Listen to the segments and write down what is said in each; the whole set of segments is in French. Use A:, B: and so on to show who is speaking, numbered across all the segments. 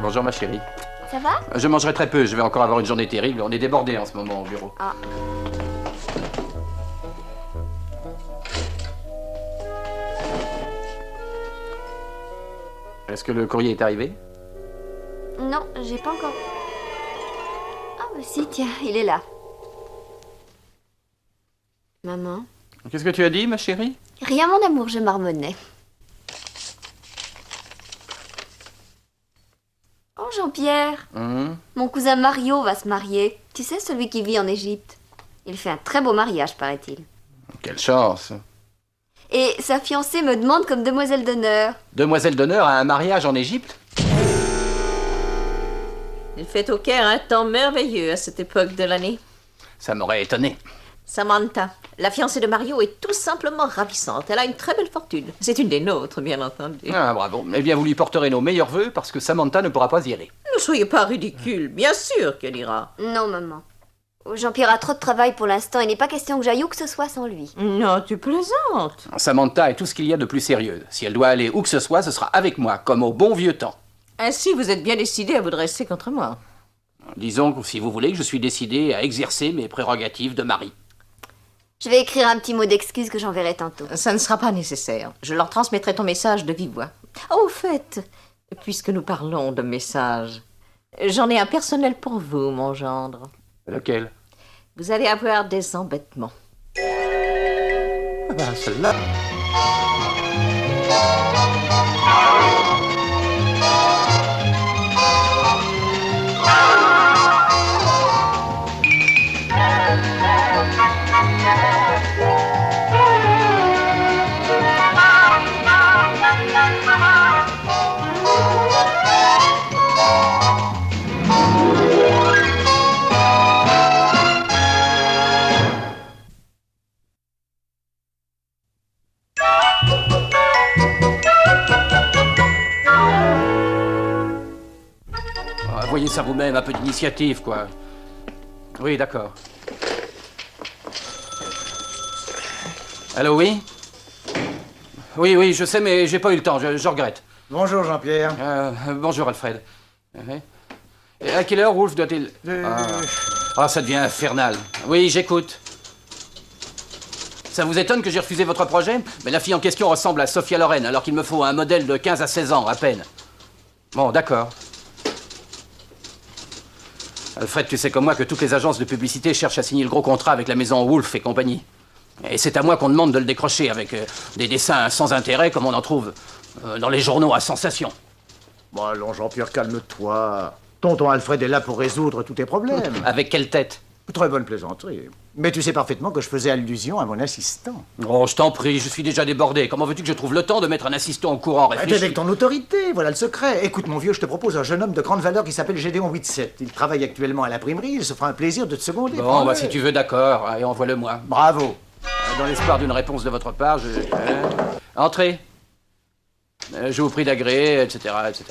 A: Bonjour ma chérie.
B: Ça va?
A: Je mangerai très peu, je vais encore avoir une journée terrible. On est débordés en ce moment au bureau.
B: Ah.
A: Est-ce que le courrier est arrivé?
B: Non, j'ai pas encore... Ah bah si, tiens, il est là. Maman?
A: Qu'est-ce que tu as dit, ma chérie?
B: Rien, mon amour, je marmonnais. Oh, Jean-Pierre, mon cousin Mario va se marier. Tu sais, celui qui vit en Égypte. Il fait un très beau mariage, paraît-il.
A: Quelle chance.
B: Et sa fiancée me demande comme demoiselle d'honneur.
A: Demoiselle d'honneur à un mariage en Égypte?
C: Il fait au Caire un temps merveilleux à cette époque de l'année.
A: Ça m'aurait étonné.
C: Samantha, la fiancée de Mario, est tout simplement ravissante. Elle a une très belle fortune. C'est une des nôtres, bien entendu.
A: Ah, bravo. Eh bien, vous lui porterez nos meilleurs vœux parce que Samantha ne pourra pas y aller.
C: Ne soyez pas ridicule. Bien sûr qu'elle ira.
B: Non, maman. Jean-Pierre a trop de travail pour l'instant. Il n'est pas question que j'aille où que ce soit sans lui.
C: Non, tu plaisantes.
A: Samantha est tout ce qu'il y a de plus sérieux. Si elle doit aller où que ce soit, ce sera avec moi, comme au bon vieux temps.
C: Ainsi, vous êtes bien décidé à vous dresser contre moi.
A: Disons que si vous voulez que je suis décidé à exercer mes prérogatives de mari.
B: Je vais écrire un petit mot d'excuse que j'enverrai tantôt.
C: Ça ne sera pas nécessaire. Je leur transmettrai ton message de vive voix. Au fait, puisque nous parlons de messages, j'en ai un personnel pour vous, mon gendre.
A: Lequel?
C: Vous allez avoir des embêtements.
A: Ah ben, celle-là. Voyez ça vous-même, un peu d'initiative, quoi. Oui, d'accord. Allô, oui? Oui, je sais, mais j'ai pas eu le temps, je regrette.
D: Bonjour Jean-Pierre.
A: Bonjour, Alfred. Et à quelle heure Wolf doit-il... Ah, ça devient infernal. Oui, j'écoute. Ça vous étonne que j'ai refusé votre projet? Mais la fille en question ressemble à Sophia Loren, alors qu'il me faut un modèle de 15 à 16 ans, à peine. Bon, d'accord. Alfred, tu sais comme moi que toutes les agences de publicité cherchent à signer le gros contrat avec la maison Wolf et compagnie. Et c'est à moi qu'on demande de le décrocher avec des dessins sans intérêt comme on en trouve dans les journaux à sensation.
D: Bon, allons Jean-Pierre, calme-toi. Tonton Alfred est là pour résoudre tous tes problèmes.
A: Avec quelle tête?
D: Très bonne plaisanterie. Mais tu sais parfaitement que je faisais allusion à mon assistant.
A: Oh, je t'en prie, je suis déjà débordé. Comment veux-tu que je trouve le temps de mettre un assistant au courant?
D: T'es
A: Réfléchis.
D: avec ton autorité, voilà le secret. Écoute, mon vieux, je te propose un jeune homme de grande valeur qui s'appelle Gédéon Whitsett. Il travaille actuellement à l'imprimerie, il se fera un plaisir de te seconder.
A: Bon,
D: Prends-le.
A: bah, si tu veux, d'accord. Allez, envoie-le-moi.
D: Bravo.
A: Dans l'espoir d'une réponse de votre part, Entrez. Je vous prie d'agréer, etc., etc.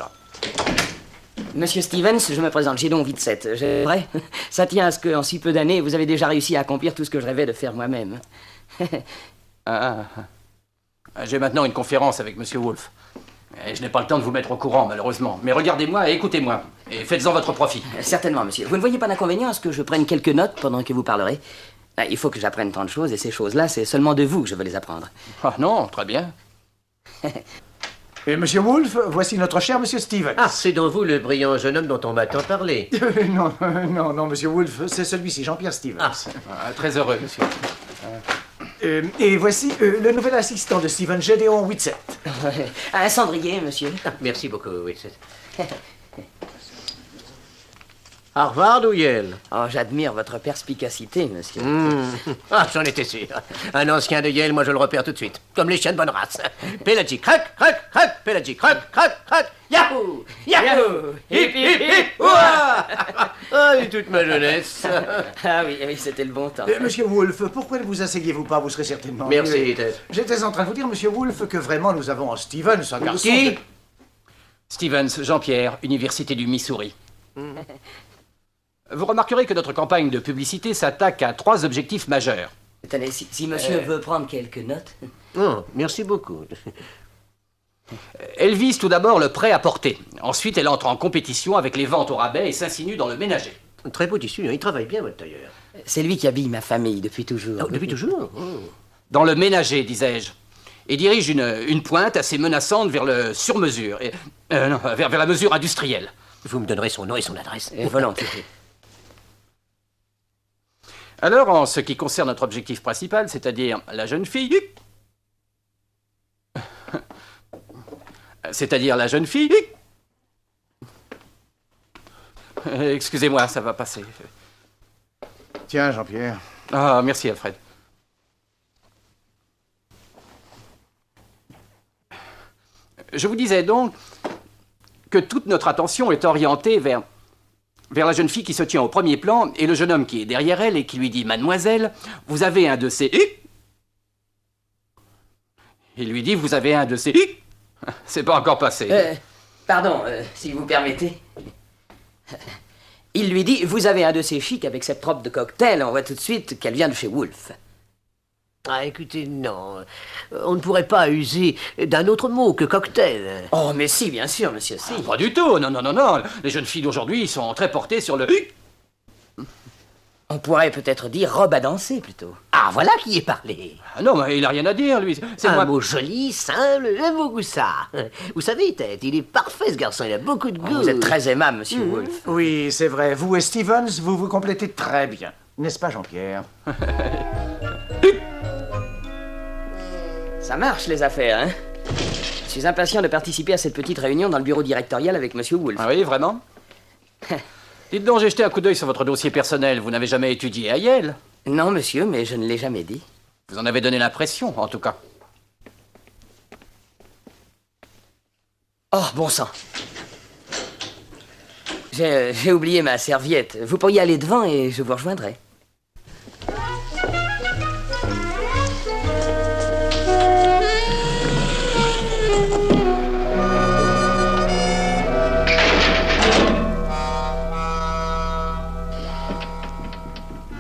E: Monsieur Stevens, je me présente, Gédéon Whitsett. Vrai, ça tient à ce qu'en si peu d'années, vous avez déjà réussi à accomplir tout ce que je rêvais de faire moi-même.
A: J'ai maintenant une conférence avec Monsieur Wolf. Et je n'ai pas le temps de vous mettre au courant, malheureusement. Mais regardez-moi et écoutez-moi. Et faites-en votre profit.
E: Certainement, monsieur. Vous ne voyez pas d'inconvénient à ce que je prenne quelques notes pendant que vous parlerez? Il faut que j'apprenne tant de choses, et ces choses-là, c'est seulement de vous que je veux les apprendre.
A: Ah non, très bien.
D: Et Monsieur Wolf, voici notre cher Monsieur Stevens.
F: Ah, c'est donc vous le brillant jeune homme dont on m'a tant parlé.
D: non, Monsieur Wolf, c'est celui-ci, Jean-Pierre Stevens.
A: Très heureux, monsieur.
D: Et voici le nouvel assistant de Stevens, Gédéon Whitsett.
E: Un cendrier, monsieur.
F: Ah, merci beaucoup, oui. Harvard ou Yale?
E: Oh, j'admire votre perspicacité, monsieur.
F: Ah, j'en étais sûr. Un ancien de Yale, moi je le repère tout de suite. Comme les chiens de bonne race. Pelagie, crac, crac, crac, Pelagie, crac, crac, crac. Yahoo! Yahoo! Hip, hip, hip! Ouah! Ah, et toute ma jeunesse.
E: Ah oui, c'était le bon temps.
D: Monsieur Wolf, pourquoi ne vous asseyez-vous pas? Vous serez certainement
F: Merci.
D: mieux. J'étais en train de vous dire, Monsieur Wolf, que vraiment nous avons en Stevens un garçon...
F: Qui?
A: Stevens, Jean-Pierre, Université du Missouri. Vous remarquerez que notre campagne de publicité s'attaque à 3 objectifs majeurs.
E: Tenez, si monsieur veut prendre quelques notes...
F: Oh, merci beaucoup.
A: Elle vise tout d'abord le prêt-à-porter. Ensuite, elle entre en compétition avec les ventes au rabais et s'insinue dans le ménager.
F: Très beau tissu, il travaille bien, votre tailleur.
E: C'est lui qui habille ma famille depuis toujours.
F: Oh, depuis toujours?
A: Dans le ménager, disais-je. Et dirige une pointe assez menaçante vers le sur-mesure. Non, vers la mesure industrielle.
F: Vous me donnerez son nom et son adresse.
E: Volontiers.
A: Alors, en ce qui concerne notre objectif principal, c'est-à-dire la jeune fille... C'est-à-dire la jeune fille... Excusez-moi, ça va passer.
D: Tiens, Jean-Pierre.
A: Ah, merci, Alfred. Je vous disais donc que toute notre attention est orientée vers la jeune fille qui se tient au premier plan et le jeune homme qui est derrière elle et qui lui dit « Mademoiselle, vous avez un de ces... » Il lui dit « Vous avez un de ces... » C'est pas encore passé.
E: Pardon, si vous permettez. Il lui dit, vous avez un de ces chics avec cette robe de cocktail, on voit tout de suite qu'elle vient de chez Wolf.
F: Ah, écoutez, non. On ne pourrait pas user d'un autre mot que cocktail.
E: Oh, mais si, bien sûr, monsieur, si.
A: Pas du tout, non, non, non, non. Les jeunes filles d'aujourd'hui sont très portées sur le...
E: On pourrait peut-être dire robe à danser, plutôt.
F: Ah, voilà qui est parlé.
A: Ah non, mais il a rien à dire, lui. C'est
F: Un
A: moi...
F: mot joli, simple, j'aime beaucoup ça. Vous savez, Tête, il est parfait, ce garçon, il a beaucoup de goût.
E: Vous êtes très aimable, monsieur Wolf.
D: Oui, c'est vrai. Vous et Stevens, vous vous complétez très bien. N'est-ce pas, Jean-Pierre?
E: Ça marche, les affaires, hein? Je suis impatient de participer à cette petite réunion dans le bureau directorial avec monsieur Wolf.
A: Ah oui, vraiment? Dites donc, j'ai jeté un coup d'œil sur votre dossier personnel. Vous n'avez jamais étudié à Yale?
E: Non, monsieur, mais je ne l'ai jamais dit.
A: Vous en avez donné l'impression, en tout cas.
E: Oh, bon sang. J'ai oublié ma serviette. Vous pourriez aller devant et je vous rejoindrai.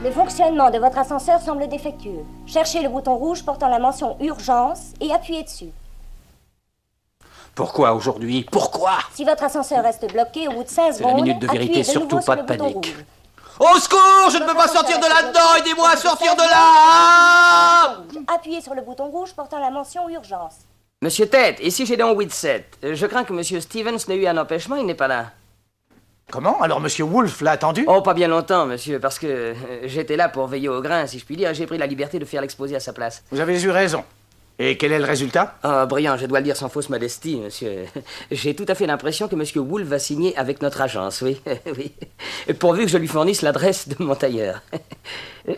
G: Le fonctionnement de votre ascenseur semble défectueux. Cherchez le bouton rouge portant la mention urgence et appuyez dessus.
A: Pourquoi aujourd'hui? Pourquoi?
G: Si votre ascenseur reste bloqué au bout de 5
A: C'est la
G: secondes,
A: minute de vérité,
G: appuyez de
A: surtout
G: nouveau
A: pas
G: sur
A: de
G: le bouton
A: panique.
G: rouge.
A: Au secours! Je ne peux pas sortir de là-dedans! Aidez-moi à sortir de là!
G: Appuyez sur le bouton rouge portant la mention urgence.
E: Monsieur Ted, ici chez Don Whitsett. Je crains que monsieur Stevens n'ait eu un empêchement, il n'est pas là.
D: Comment? Alors, Monsieur Wolf l'a attendu?
E: Oh, pas bien longtemps, monsieur, parce que j'étais là pour veiller au grain, si je puis dire, et j'ai pris la liberté de faire l'exposé à sa place.
D: Vous avez eu raison. Et quel est le résultat?
E: Oh, brillant, je dois le dire sans fausse modestie, monsieur. J'ai tout à fait l'impression que monsieur Wolf va signer avec notre agence, oui, oui. Pourvu que je lui fournisse l'adresse de mon tailleur.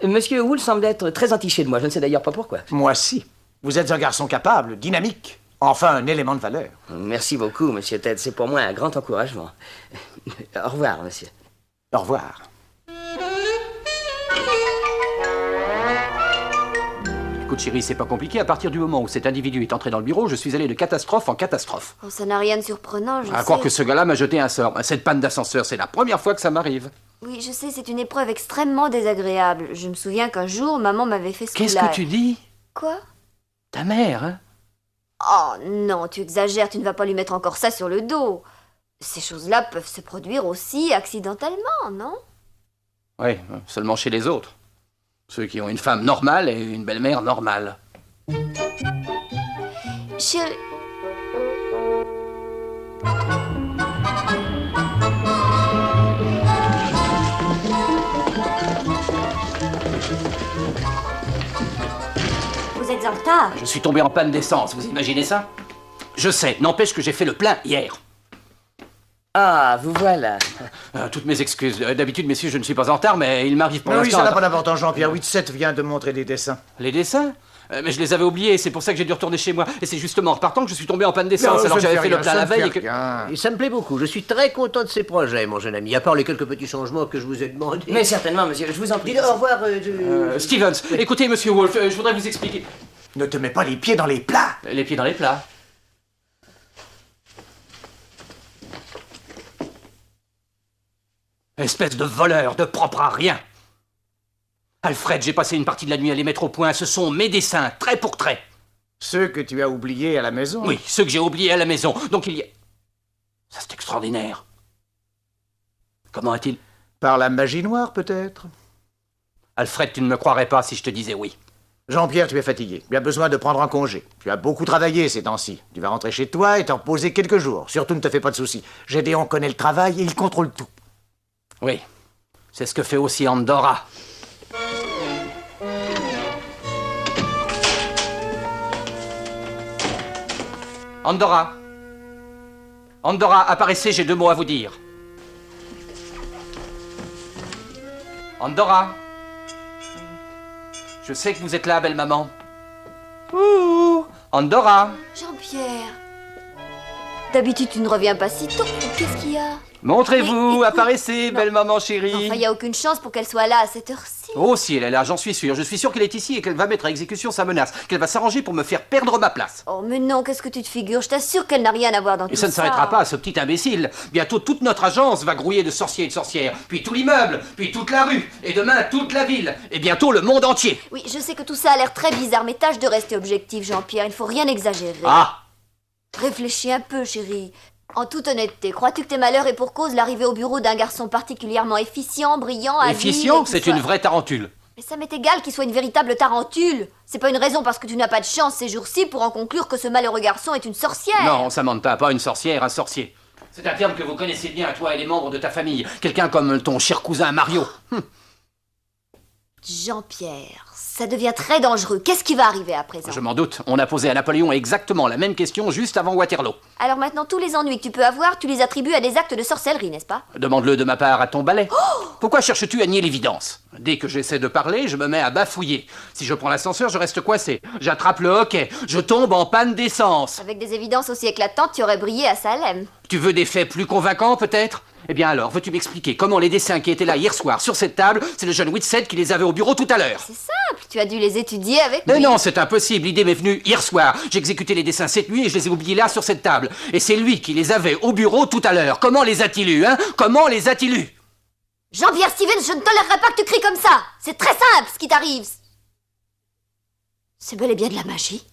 E: Monsieur Wolf semble être très entiché de moi, je ne sais d'ailleurs pas pourquoi.
D: Moi si. Vous êtes un garçon capable, dynamique. Enfin, un élément de valeur.
E: Merci beaucoup, monsieur Ted, c'est pour moi un grand encouragement. Au revoir, monsieur.
D: Au revoir.
A: Écoute, chérie, c'est pas compliqué. À partir du moment où cet individu est entré dans le bureau, je suis allé de catastrophe en catastrophe.
B: Oh, ça n'a rien de surprenant, je
A: À
B: sais.
A: croire que ce gars-là m'a jeté un sort. Cette panne d'ascenseur, c'est la première fois que ça m'arrive.
B: Oui, je sais, c'est une épreuve extrêmement désagréable. Je me souviens qu'un jour, maman m'avait fait ce
A: Qu'est-ce
B: coup-là.
A: que tu dis?
B: Quoi?
A: Ta mère, hein?
B: Oh non, tu exagères, tu ne vas pas lui mettre encore ça sur le dos. Ces choses-là peuvent se produire aussi accidentellement, non?
A: Oui, seulement chez les autres. Ceux qui ont une femme normale et une belle-mère normale.
B: Chérie...
G: Vous êtes en retard.
A: Je suis tombé en panne d'essence, vous imaginez ça? Je sais, n'empêche que j'ai fait le plein hier.
E: Ah, vous voilà.
A: Toutes mes excuses. D'habitude, messieurs, je ne suis pas en retard, mais il m'arrive pour
D: Oui,
A: l'instant...
D: ça n'a pas d'importance. Jean-Pierre Whitsett vient de montrer des dessins.
A: Les dessins? Mais je les avais oubliés, c'est pour ça que j'ai dû retourner chez moi. Et c'est justement en repartant que je suis tombé en panne d'essence,
D: Non,
A: alors que
D: ça ne
A: j'avais fait
D: rien,
A: le plein
D: ça
A: la
D: ne
A: veille
D: fait
A: et que...
D: rien.
F: Et ça me plaît beaucoup. Je suis très content de ces projets, mon jeune ami. À part les quelques petits changements que je vous ai demandés.
E: Mais certainement, monsieur, je vous en prie.
F: Dites au revoir.
A: Stevens, écoutez, monsieur Wolf, je voudrais vous expliquer...
D: Ne te mets pas les pieds dans les plats.
A: Les pieds dans les plats. Espèce de voleur, de propre à rien. Alfred, j'ai passé une partie de la nuit à les mettre au point. Ce sont mes dessins, trait pour trait.
D: Ceux que tu as oubliés à la maison?
A: Oui, ceux que j'ai oubliés à la maison. Donc il y a... Ça, c'est extraordinaire. Comment a-t-il...
D: Par la magie noire, peut-être?
A: Alfred, tu ne me croirais pas si je te disais oui.
D: Jean-Pierre, tu es fatigué. Tu as besoin de prendre un congé. Tu as beaucoup travaillé ces temps-ci. Tu vas rentrer chez toi et te reposer quelques jours. Surtout, ne te fais pas de soucis. Gédéon connaît le travail et il contrôle tout.
A: Oui, c'est ce que fait aussi Andorra. Andorra. Andorra, apparaissez, j'ai 2 mots à vous dire. Andorra. Je sais que vous êtes là, belle maman. Ouh, Andorra.
B: Jean-Pierre. D'habitude, tu ne reviens pas si tôt. Qu'est-ce qu'il y a?
A: Montrez-vous,
B: Mais,
A: apparaissez,
B: non.
A: belle maman chérie.
B: Enfin, il n'y a aucune chance pour qu'elle soit là à cette heure-ci.
A: Oh, si elle est là, j'en suis sûr. Je suis sûr qu'elle est ici et qu'elle va mettre à exécution sa menace. Qu'elle va s'arranger pour me faire perdre ma place.
B: Oh, mais non, qu'est-ce que tu te figures? Je t'assure qu'elle n'a rien à voir dans tout
A: Et
B: ça.
A: ça ne s'arrêtera pas à ce petit imbécile. Bientôt, toute notre agence va grouiller de sorciers et de sorcières. Puis tout l'immeuble, puis toute la rue. Et demain, toute la ville. Et bientôt, le monde entier.
B: Oui, je sais que tout ça a l'air très bizarre, mais tâche de rester objectif, Jean-Pierre. Il faut rien exagérer.
A: Ah!
B: Réfléchis un peu, chérie. En toute honnêteté, crois-tu que tes malheurs aient pour cause l'arrivée au bureau d'un garçon particulièrement efficient, brillant, habile...
A: Efficient,
B: et qui
A: c'est
B: soit-
A: une vraie tarentule.
B: Mais ça m'est égal qu'il soit une véritable tarentule. C'est pas une raison parce que tu n'as pas de chance ces jours-ci pour en conclure que ce malheureux garçon est une sorcière.
A: Non, Samantha, pas une sorcière, un sorcier. C'est un terme que vous connaissez bien, toi et les membres de ta famille. Quelqu'un comme ton cher cousin Mario.
B: Jean-Pierre, ça devient très dangereux. Qu'est-ce qui va arriver à présent?
A: Je m'en doute. On a posé à Napoléon exactement la même question juste avant Waterloo.
B: Alors maintenant, tous les ennuis que tu peux avoir, tu les attribues à des actes de sorcellerie, n'est-ce pas?
A: Demande-le de ma part à ton balai. Pourquoi cherches-tu à nier l'évidence? Dès que j'essaie de parler, je me mets à bafouiller. Si je prends l'ascenseur, je reste coincé. J'attrape le hockey. Je tombe en panne d'essence.
B: Avec des évidences aussi éclatantes, tu aurais brillé à Salem.
A: Tu veux des faits plus convaincants, peut-être? Eh bien alors, veux-tu m'expliquer comment les dessins qui étaient là hier soir sur cette table, c'est le jeune Whitsett qui les avait au bureau tout à l'heure?
B: C'est simple, tu as dû les étudier avec
A: Mais
B: lui.
A: non, c'est impossible. L'idée m'est venue hier soir. J'ai exécuté les dessins cette nuit et je les ai oubliés là sur cette table. Et c'est lui qui les avait au bureau tout à l'heure. Comment les a-t-il eus, hein? Comment les a-t-il eus?
B: Jean-Pierre Stevens, je ne tolérerai pas que tu cries comme ça. C'est très simple ce qui t'arrive. C'est bel et bien de la magie.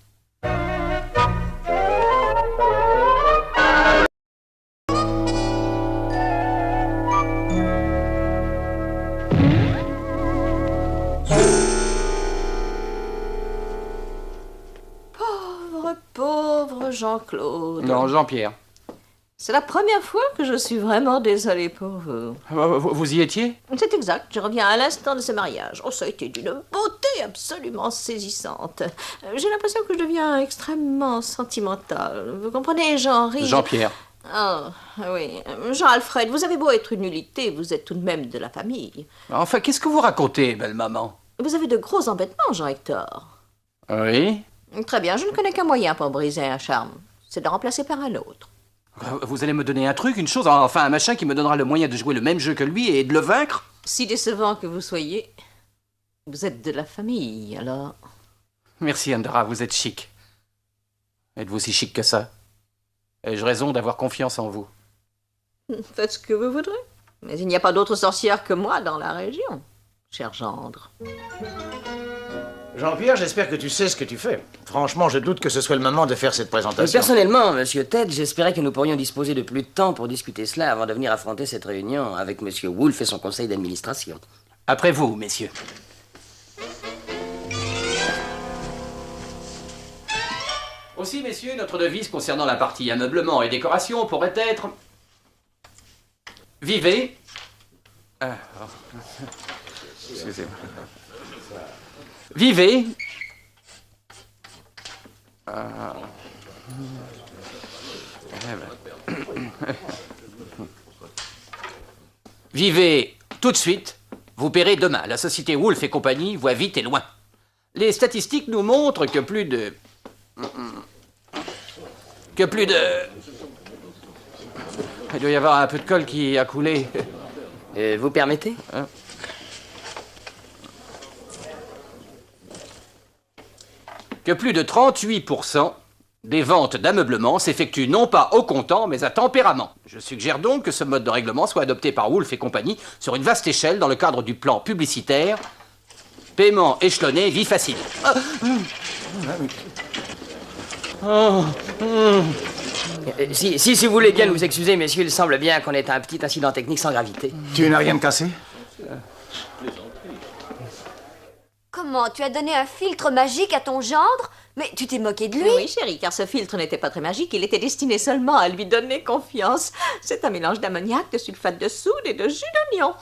C: Pauvre Jean-Claude.
A: Non, Jean-Pierre.
C: C'est la première fois que je suis vraiment désolée pour vous.
A: Vous y étiez?
C: C'est exact, je reviens à l'instant de ce mariage. Oh, ça a été d'une beauté absolument saisissante. J'ai l'impression que je deviens extrêmement sentimentale. Vous comprenez, Jean-Henri?
A: Jean-Pierre.
C: Oh, oui. Jean-Alfred, vous avez beau être une nullité, vous êtes tout de même de la famille.
A: Enfin, qu'est-ce que vous racontez, belle maman?
C: Vous avez de gros embêtements, Jean-Hector.
A: Oui?
C: Très bien, je ne connais qu'un moyen pour briser un charme. C'est de le remplacer par un autre.
A: Vous allez me donner un truc, une chose, enfin un machin qui me donnera le moyen de jouer le même jeu que lui et de le vaincre?
C: Si décevant que vous soyez, vous êtes de la famille, alors...
A: Merci, Andorra, vous êtes chic. Êtes-vous si chic que ça? Ai-je raison d'avoir confiance en vous?
C: Faites ce que vous voudrez. Mais il n'y a pas d'autre sorcière que moi dans la région, cher gendre.
D: Jean-Pierre, j'espère que tu sais ce que tu fais. Franchement, je doute que ce soit le moment de faire cette présentation.
E: Personnellement, monsieur Ted, j'espérais que nous pourrions disposer de plus de temps pour discuter cela avant de venir affronter cette réunion avec monsieur Wolfe et son conseil d'administration.
A: Après vous, messieurs. Aussi, messieurs, notre devise concernant la partie ameublement et décoration pourrait être... Vivez... Excusez-moi. Vivez... Vivez tout de suite, vous paierez demain. La société Wolfe et compagnie voit vite et loin. Les statistiques nous montrent que plus de... Il doit y avoir un peu de colle qui a coulé.
E: Vous permettez?
A: Que plus de 38% des ventes d'ameublement s'effectuent non pas au comptant, mais à tempérament. Je suggère donc que ce mode de règlement soit adopté par Wolfe et compagnie sur une vaste échelle dans le cadre du plan publicitaire Paiement échelonné, vie facile.
E: Si vous voulez bien nous excuser, messieurs, il semble bien qu'on ait un petit incident technique sans gravité.
D: Tu n'as rien de cassé?
B: Comment? Tu as donné un filtre magique à ton gendre? Mais tu t'es moqué de lui?
C: Oui, chérie, car ce filtre n'était pas très magique. Il était destiné seulement à lui donner confiance. C'est un mélange d'ammoniac, de sulfate de soude et de jus d'oignon.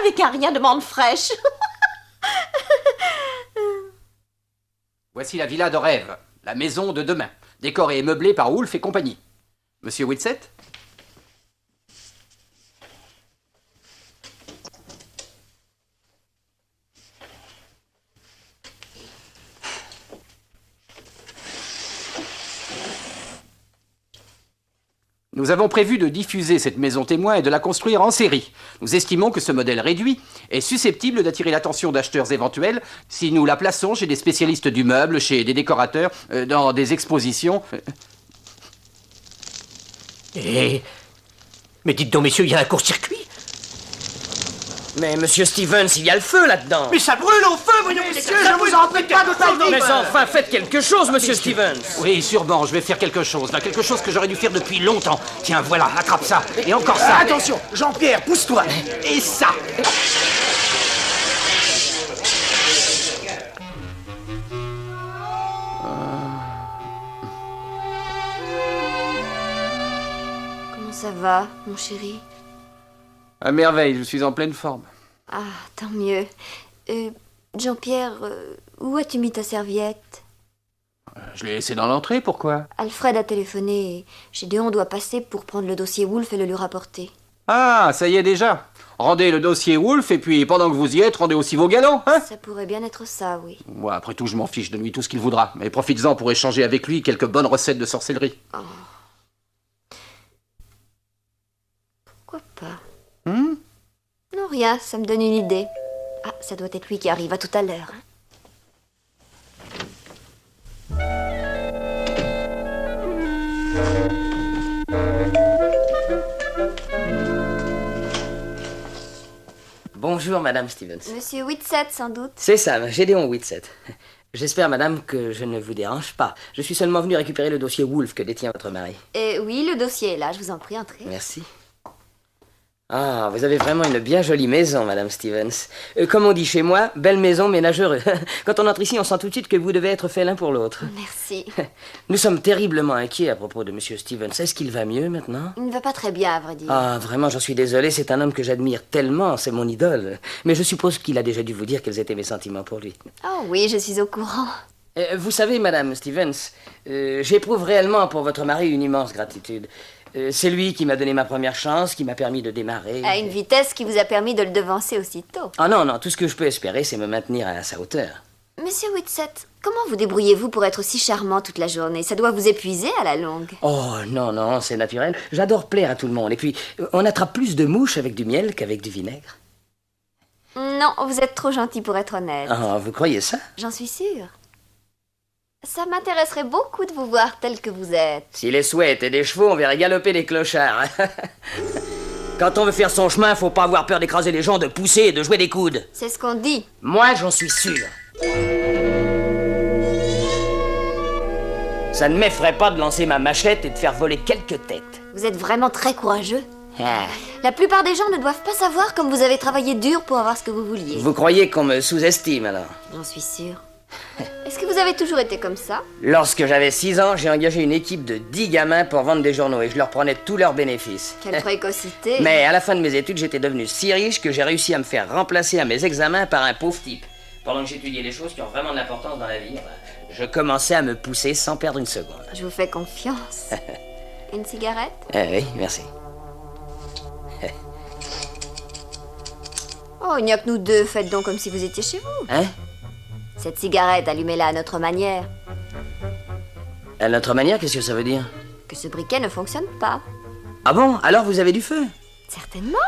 C: Avec un rien de menthe fraîche.
A: Voici la villa de rêve, la maison de demain, décorée et meublée par Woolf et compagnie. Monsieur Whitsett? Nous avons prévu de diffuser cette maison témoin et de la construire en série. Nous estimons que ce modèle réduit est susceptible d'attirer l'attention d'acheteurs éventuels si nous la plaçons chez des spécialistes du meuble, chez des décorateurs, dans des expositions.
F: Mais dites donc, messieurs, il y a un court-circuit.
E: Mais monsieur Stevens, il y a le feu là-dedans.
F: Mais ça brûle au feu, voyons, messieurs, je vous en prie, pas de temps.
E: Mais enfin, faites quelque chose, monsieur Stevens.
A: Oui, sûrement, je vais faire quelque chose, là, quelque chose que j'aurais dû faire depuis longtemps. Tiens, voilà, attrape ça. Et encore ça.
D: Attention, Jean-Pierre, pousse-toi.
A: Et ça.
B: Comment ça va, mon chéri?
A: À merveille, je suis en pleine forme.
B: Ah, tant mieux. Jean-Pierre, où as-tu mis ta serviette?
A: Je l'ai laissé dans l'entrée, pourquoi?
B: Alfred a téléphoné et Gédéon doit passer pour prendre le dossier Woolf et le lui rapporter.
A: Ah, ça y est déjà. Rendez le dossier Woolf et puis, pendant que vous y êtes, rendez aussi vos galons, hein?
B: Ça pourrait bien être ça, oui.
A: Moi, après tout, je m'en fiche de lui tout ce qu'il voudra. Mais profites-en pour échanger avec lui quelques bonnes recettes de sorcellerie.
B: Oh. Pourquoi pas? Non, rien, ça me donne une idée. Ah, ça doit être lui qui arrive, à tout à l'heure.
E: Bonjour, madame Stevens.
B: Monsieur Whitsett, sans doute.
E: C'est ça, Gédéon Whitsett. J'espère, madame, que je ne vous dérange pas. Je suis seulement venu récupérer le dossier Woolf que détient votre mari.
B: Oui, le dossier est là, je vous en prie, entrez.
E: Merci. Ah, vous avez vraiment une bien jolie maison, madame Stevens. Comme on dit chez moi, belle maison, ménage heureux. Quand on entre ici, on sent tout de suite que vous devez être fait l'un pour l'autre.
B: Merci.
E: Nous sommes terriblement inquiets à propos de monsieur Stevens. Est-ce qu'il va mieux maintenant?
B: Il ne va pas très bien, à vrai dire.
E: Ah, vraiment, j'en suis désolé. C'est un homme que j'admire tellement. C'est mon idole. Mais je suppose qu'il a déjà dû vous dire quels étaient mes sentiments pour lui.
B: Oh oui, je suis au courant.
E: Vous savez, madame Stevens, j'éprouve réellement pour votre mari une immense gratitude. C'est lui qui m'a donné ma première chance, qui m'a permis de démarrer.
B: À une vitesse qui vous a permis de le devancer aussitôt.
E: Ah non, non, tout ce que je peux espérer, c'est me maintenir à sa hauteur.
B: Monsieur Whitsett, comment vous débrouillez-vous pour être aussi charmant toute la journée? Ça doit vous épuiser à la longue.
E: Oh, non, non, c'est naturel. J'adore plaire à tout le monde. Et puis, on attrape plus de mouches avec du miel qu'avec du vinaigre.
B: Non, vous êtes trop gentil pour être honnête.
E: Ah, vous croyez ça?
B: J'en suis sûre. Ça m'intéresserait beaucoup de vous voir tel que vous êtes.
E: Si les souhaits étaient des chevaux, on verrait galoper des clochards. Quand on veut faire son chemin, faut pas avoir peur d'écraser les gens, de pousser et de jouer des coudes.
B: C'est ce qu'on dit.
E: Moi, j'en suis sûr. Ça ne m'effraie pas de lancer ma machette et de faire voler quelques têtes.
B: Vous êtes vraiment très courageux.
E: Ah.
B: La plupart des gens ne doivent pas savoir comme vous avez travaillé dur pour avoir ce que vous vouliez.
E: Vous croyez qu'on me sous-estime, alors?
B: J'en suis sûre. Est-ce que vous avez toujours été comme ça?
E: Lorsque j'avais 6 ans, j'ai engagé une équipe de 10 gamins pour vendre des journaux et je leur prenais tous leurs bénéfices.
B: Quelle précocité.
E: Mais à la fin de mes études, j'étais devenu si riche que j'ai réussi à me faire remplacer à mes examens par un pauvre type. Pendant que j'étudiais les choses qui ont vraiment de l'importance dans la vie, je commençais à me pousser sans perdre une seconde.
B: Je vous fais confiance. Une cigarette?
E: Oui, merci.
B: Oh, il n'y a que nous deux. Faites donc comme si vous étiez chez vous.
E: Hein?
B: Cette cigarette, allumez-la à notre manière.
E: À notre manière, qu'est-ce que ça veut dire?
B: Que ce briquet ne fonctionne pas.
E: Ah bon? Alors vous avez du feu?
B: Certainement.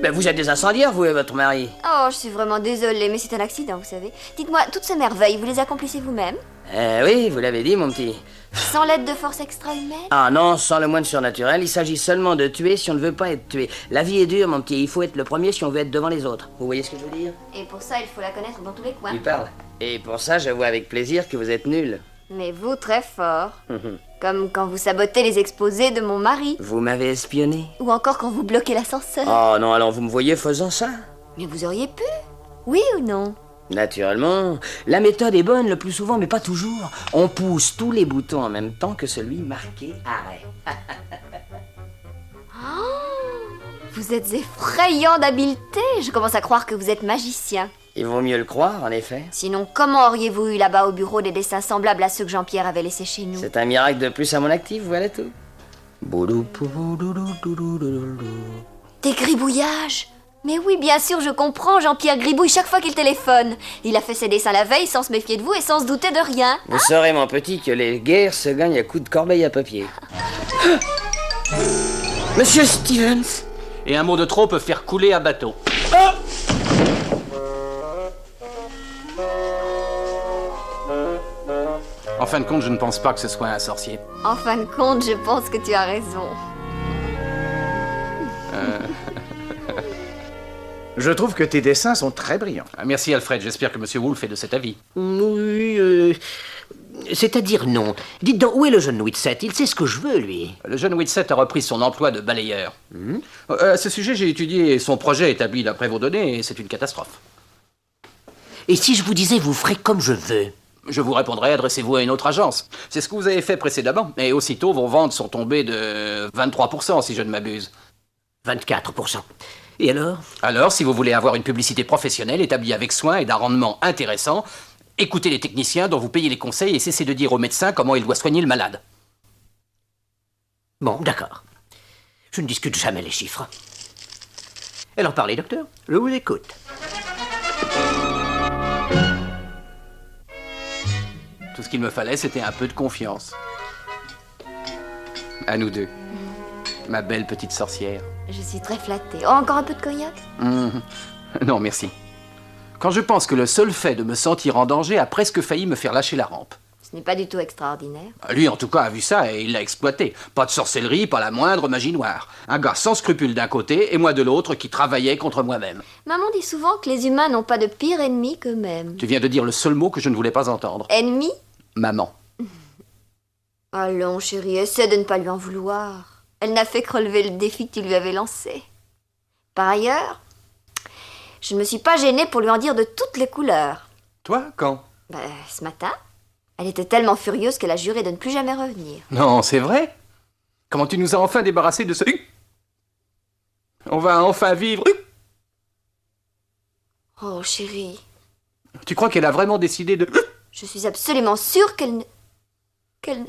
E: Ben vous êtes des incendiaires, vous et votre mari.
B: Oh, je suis vraiment désolée, mais c'est un accident, vous savez. Dites-moi, toutes ces merveilles, vous les accomplissez vous-même?
E: Oui, vous l'avez dit, mon petit.
B: Sans l'aide de force extra-humaine?
E: Ah non, sans le moindre surnaturel, il s'agit seulement de tuer si on ne veut pas être tué. La vie est dure, mon petit, il faut être le premier si on veut être devant les autres. Vous voyez ce que je veux dire?
B: Et pour ça, il faut la connaître dans tous les coins.
E: Tu parles. Et pour ça, j'avoue avec plaisir que vous êtes nul.
B: Mais vous, très fort. Comme quand vous sabotez les exposés de mon mari.
E: Vous m'avez espionné.
B: Ou encore quand vous bloquez l'ascenseur.
E: Oh non, alors vous me voyez faisant ça?
B: Mais vous auriez pu. Oui ou non?
E: Naturellement. La méthode est bonne le plus souvent, mais pas toujours. On pousse tous les boutons en même temps que celui marqué arrêt.
B: Vous êtes effrayant d'habileté. Je commence à croire que vous êtes magicien.
E: Il vaut mieux le croire, en effet.
B: Sinon, comment auriez-vous eu là-bas au bureau des dessins semblables à ceux que Jean-Pierre avait laissés chez nous?
E: C'est un miracle de plus à mon actif, voilà tout.
B: Des gribouillages? Mais oui, bien sûr, je comprends. Jean-Pierre gribouille chaque fois qu'il téléphone. Il a fait ses dessins la veille sans se méfier de vous et sans se douter de rien.
E: Vous saurez, mon petit, que les guerres se gagnent à coups de corbeille à papier. Monsieur Stevens!
A: Et un mot de trop peut faire couler un bateau. En fin de compte, je ne pense pas que ce soit un sorcier.
B: En fin de compte, je pense que tu as raison.
D: Je trouve que tes dessins sont très brillants.
A: Merci Alfred, j'espère que Monsieur Wolfe est de cet avis.
F: Oui, c'est-à-dire non. Dites donc, où est le jeune Whitsett? Il sait ce que je veux, lui.
A: Le jeune Whitsett a repris son emploi de balayeur. À ce sujet, j'ai étudié son projet établi d'après vos données et c'est une catastrophe.
F: Et si je vous disais, vous ferez comme je veux?
A: Je vous répondrai, adressez-vous à une autre agence. C'est ce que vous avez fait précédemment. Et aussitôt, vos ventes sont tombées de 23%, si je ne m'abuse.
F: 24%. Et alors?
A: Alors, si vous voulez avoir une publicité professionnelle établie avec soin et d'un rendement intéressant, écoutez les techniciens dont vous payez les conseils et cessez de dire au médecin comment il doit soigner le malade.
F: Bon, d'accord. Je ne discute jamais les chiffres. Alors parlez, docteur. Je vous écoute.
A: Tout ce qu'il me fallait, c'était un peu de confiance. À nous deux. Ma belle petite sorcière.
B: Je suis très flattée. Oh, encore un peu de cognac?
A: Non, merci. Quand je pense que le seul fait de me sentir en danger a presque failli me faire lâcher la rampe.
B: Ce n'est pas du tout extraordinaire.
A: Lui, en tout cas, a vu ça et il l'a exploité. Pas de sorcellerie, pas la moindre magie noire. Un gars sans scrupules d'un côté et moi de l'autre qui travaillait contre moi-même.
B: Maman dit souvent que les humains n'ont pas de pire ennemi qu'eux-mêmes.
A: Tu viens de dire le seul mot que je ne voulais pas entendre.
B: Ennemi?
A: Maman.
B: Allons, chérie, essaie de ne pas lui en vouloir. Elle n'a fait que relever le défi que tu lui avais lancé. Par ailleurs, je ne me suis pas gênée pour lui en dire de toutes les couleurs.
A: Toi, quand?
B: Ce matin, elle était tellement furieuse qu'elle a juré de ne plus jamais revenir.
A: Non, c'est vrai? Comment tu nous as enfin débarrassés de ce... On va enfin vivre...
B: Oh, chérie,
A: Tu crois qu'elle a vraiment décidé de...
B: je suis absolument sûre qu'elle ne...